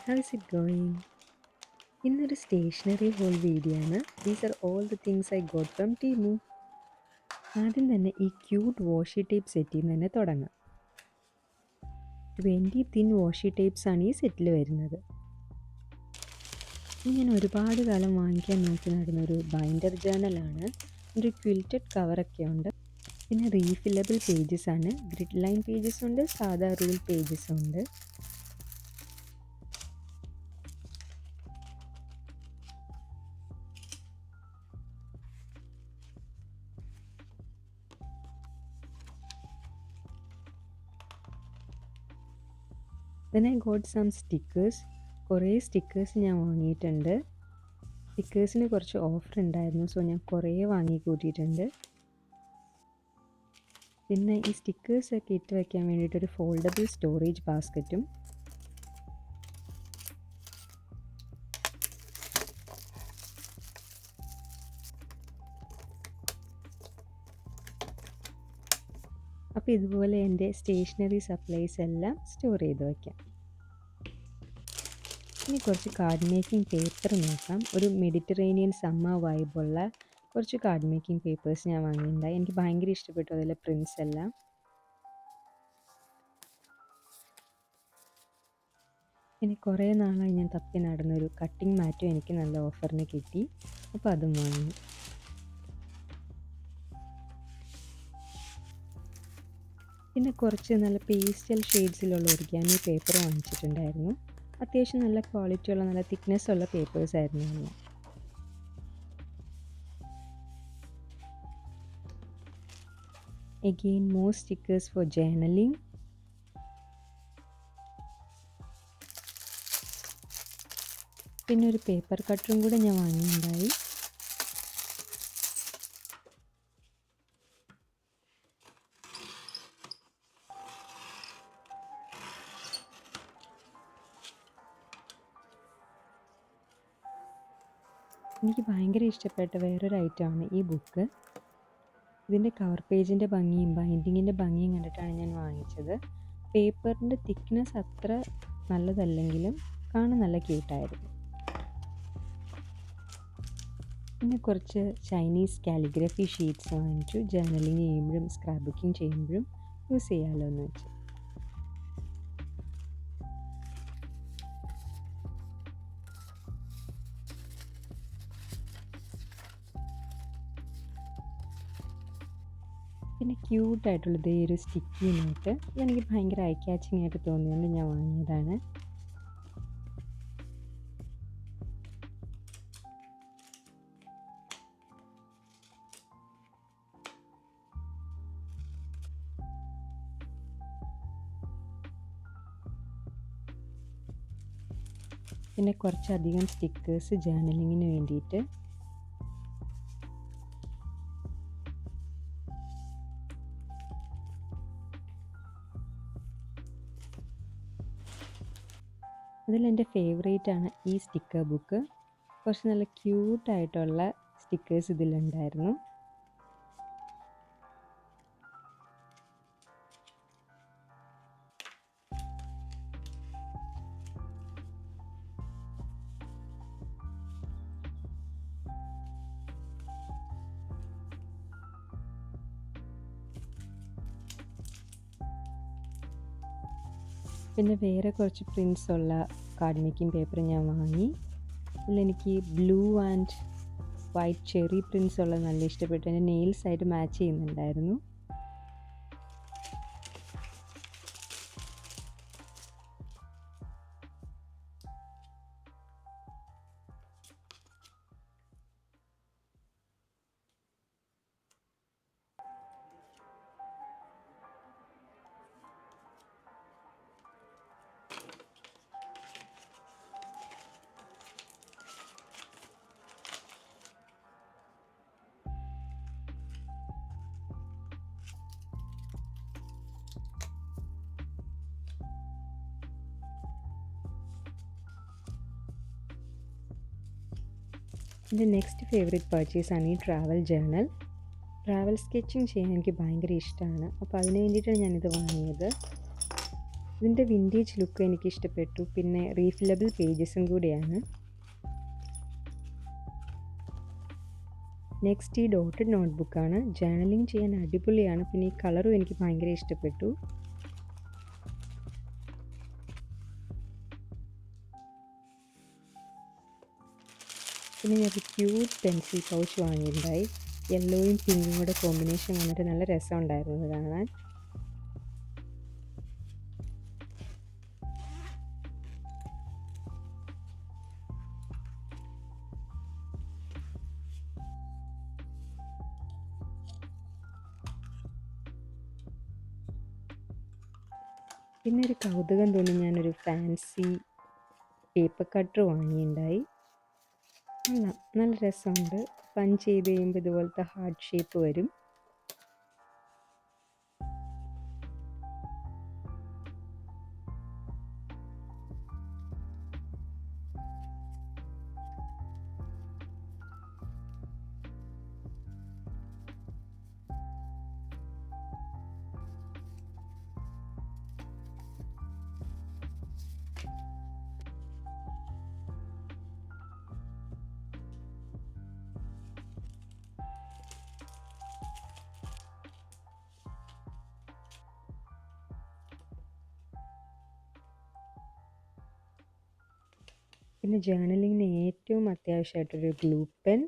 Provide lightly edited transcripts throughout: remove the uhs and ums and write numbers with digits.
How's it going? ഇന്നൊരു stationery haul video ആണ്. These are all the things I got from Temu. ആദ്യം തന്നെ ഈ ക്യൂട്ട് വാഷി ടേപ്പ് സെറ്റിൽ നിന്ന് തന്നെ തുടങ്ങാം. 20 തിൻ വാഷി ടേപ്സ് ആണ് ഈ സെറ്റിൽ വരുന്നത്. ഇത് ഞാൻ ഒരുപാട് കാലം വാങ്ങിക്കാൻ നോക്കി നടന്നൊരു ബൈൻഡർ ജേർണലാണ്. ഒരു ക്വിൽറ്റഡ് കവറൊക്കെ ഉണ്ട്. പിന്നെ റീഫില്ലബിൾ പേജസ് ആണ്. ഗ്രിഡ് ലൈൻ പേജസ് ഉണ്ട്, സാധാ റൂൾ പേജസും ഉണ്ട്. Then I got some stickers. കുറേ സ്റ്റിക്കേഴ്സ് ഞാൻ വാങ്ങിയിട്ടുണ്ട്. സ്റ്റിക്കേഴ്സിന് കുറച്ച് ഓഫർ ഉണ്ടായിരുന്നു, സോ ഞാൻ കുറേ വാങ്ങി കൂട്ടിയിട്ടുണ്ട്. പിന്നെ ഈ സ്റ്റിക്കേഴ്സൊക്കെ ഇട്ട് വയ്ക്കാൻ വേണ്ടിയിട്ടൊരു ഫോൾഡബിൾ സ്റ്റോറേജ് ബാസ്ക്കറ്റും. അപ്പോൾ ഇതുപോലെ എൻ്റെ സ്റ്റേഷനറി സപ്ലൈസ് എല്ലാം സ്റ്റോർ ചെയ്ത് വയ്ക്കാം. ഇനി കുറച്ച് കാർഡ് മേക്കിംഗ് പേപ്പർ നോക്കാം. ഒരു മെഡിറ്ററേനിയൻ സമ്മർ വൈബുള്ള കുറച്ച് കാർഡ് മേക്കിംഗ് പേപ്പേഴ്സ് ഞാൻ വാങ്ങിയിട്ടുണ്ടായി. എനിക്ക് ഭയങ്കര ഇഷ്ടപ്പെട്ടു അതിലെ പ്രിൻസ് എല്ലാം. ഇനി കുറേ നാളായി ഞാൻ തപ്പി നടന്നൊരു കട്ടിംഗ് മാറ്റും എനിക്ക് നല്ല ഓഫറിന് കിട്ടി. അപ്പോൾ അതും വാങ്ങി. പിന്നെ കുറച്ച് നല്ല പേസ്റ്റൽ ഷെയ്ഡ്സിലുള്ള ഒറിഗാമി പേപ്പർ വാങ്ങിച്ചിട്ടുണ്ടായിരുന്നു. അത്യാവശ്യം നല്ല ക്വാളിറ്റിയുള്ള നല്ല തിക്നെസ് ഉള്ള പേപ്പേഴ്സ് ആയിരുന്നു എല്ലാം. Again, more stickers for journaling. പിന്നെ ഒരു പേപ്പർ കട്ടറും കൂടെ ഞാൻ വാങ്ങിയിട്ടുണ്ടായി. എനിക്ക് ഭയങ്കര ഇഷ്ടപ്പെട്ട വേറൊരു ഐറ്റമാണ് ഈ ബുക്ക്. ഇതിൻ്റെ കവർ പേജിൻ്റെ ഭംഗിയും ബൈൻഡിങ്ങിൻ്റെ ഭംഗിയും കണ്ടിട്ടാണ് ഞാൻ വാങ്ങിച്ചത്. പേപ്പറിൻ്റെ തിക്നെസ് അത്ര നല്ലതല്ലെങ്കിലും കാണാൻ നല്ല ക്യൂട്ടായിരുന്നു. പിന്നെ കുറച്ച് ചൈനീസ് കാലിഗ്രഫി ഷീറ്റ്സ് വാങ്ങിച്ചു. ജേർണലിങ് ചെയ്യുമ്പോഴും സ്ക്രാപ്പ് ബുക്കിംഗ് ചെയ്യുമ്പോഴും യൂസ് ചെയ്യാമല്ലോ എന്ന് വെച്ചു. പിന്നെ ക്യൂട്ടായിട്ടുള്ളത് ഈ ഒരു സ്റ്റിക്കി നോട്ട്. ഇതെനിക്ക് ഭയങ്കര ഐ ക്യാച്ചിങ് ആയിട്ട് തോന്നിയതുകൊണ്ട് ഞാൻ വാങ്ങിയതാണ്. പിന്നെ കുറച്ചധികം സ്റ്റിക്കേഴ്സ് ജേർണലിങ്ങിന് വേണ്ടിയിട്ട്. അതിലെൻ്റെ ഫേവറേറ്റ് ആണ് ഈ സ്റ്റിക്കർ ബുക്ക്. കുറച്ച് നല്ല ക്യൂട്ടായിട്ടുള്ള സ്റ്റിക്കേഴ്സ് ഇതിലുണ്ടായിരുന്നു. പിന്നെ വേറെ കുറച്ച് പ്രിൻസ് ഉള്ള കാർഡ് മേക്കിംഗ് പേപ്പർ ഞാൻ വാങ്ങി. ഇതിലെനിക്ക് blue and white cherry prints ഉള്ളത് നല്ല ഇഷ്ടപ്പെട്ടു. എൻ്റെ നെയിൽസ് ആയിട്ട് മാച്ച് ചെയ്യുന്നുണ്ടായിരുന്നു. എൻ്റെ നെക്സ്റ്റ് ഫേവറേറ്റ് പർച്ചേസ് ആണ് ഈ ട്രാവൽ ജേർണൽ. ട്രാവൽ സ്കെച്ചിങ് ചെയ്യാൻ എനിക്ക് ഭയങ്കര ഇഷ്ടമാണ്. അപ്പോൾ അതിന് വേണ്ടിയിട്ടാണ് ഞാനിത് വാങ്ങിയത്. ഇതിൻ്റെ വിൻറ്റേജ് ലുക്ക് എനിക്ക് ഇഷ്ടപ്പെട്ടു. പിന്നെ റീഫില്ലബിൾ പേജസും കൂടിയാണ്. നെക്സ്റ്റ് ഈ ഡോട്ടഡ് നോട്ട്ബുക്കാണ്. ജേർണലിംഗ് ചെയ്യാൻ അടിപൊളിയാണ്. പിന്നെ ഈ കളറും എനിക്ക് ഭയങ്കര ഇഷ്ടപ്പെട്ടു. പിന്നെ ഞാനൊരു ക്യൂട്ട് പെൻസിൽ പൗച്ച് വാങ്ങിയിട്ടുണ്ടായി. യെല്ലോയും പിങ്കും കൂടെ കോമ്പിനേഷൻ വന്നിട്ട് നല്ല രസമുണ്ടായിരുന്നു ഇത് കാണാൻ. പിന്നെ ഒരു കൗതുകം തോന്നി ഞാനൊരു ഫാൻസി പേപ്പർ കട്ടർ വാങ്ങിയിട്ടുണ്ടായി. നല്ല രസമുണ്ട്. പഞ്ച് ചെയ്ത് കഴിയുമ്പോൾ ഇതുപോലത്തെ ഹാർട്ട് ഷേപ്പ് വരും. പിന്നെ ജേർണലിങ്ങിന് ഏറ്റവും അത്യാവശ്യമായിട്ടൊരു ഗ്ലൂ പെൻ.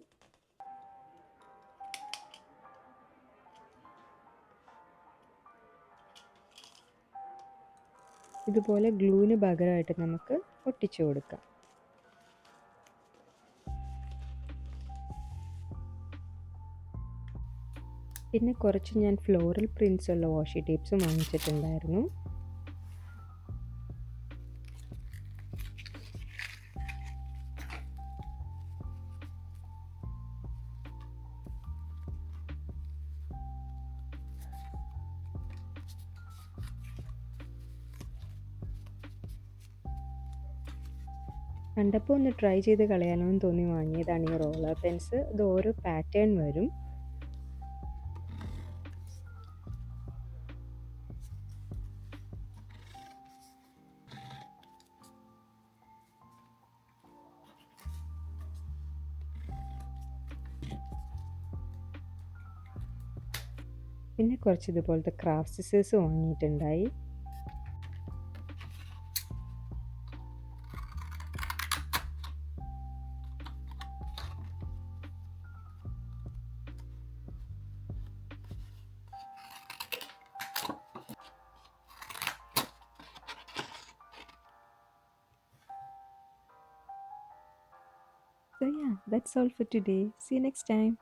ഇതുപോലെ ഗ്ലൂവിന് പകരമായിട്ട് നമുക്ക് ഒട്ടിച്ചു കൊടുക്കാം. പിന്നെ കുറച്ച് ഞാൻ ഫ്ലോറൽ പ്രിൻറ്റ്സ് ഉള്ള വാഷി ടേപ്സും വാങ്ങിച്ചിട്ടുണ്ടായിരുന്നു. കണ്ടപ്പോൾ ഒന്ന് ട്രൈ ചെയ്ത് കളയാനോ എന്ന് തോന്നി വാങ്ങിയതാണ് ഈ റോളർ പെൻസ്. ഇത് ഓരോ പാറ്റേൺ വരും. പിന്നെ കുറച്ച് ഇതുപോലത്തെ ക്രാഫ്റ്റ് സിസേഴ്സ് വാങ്ങിയിട്ടുണ്ടായി. So yeah, that's all for today. See you next time.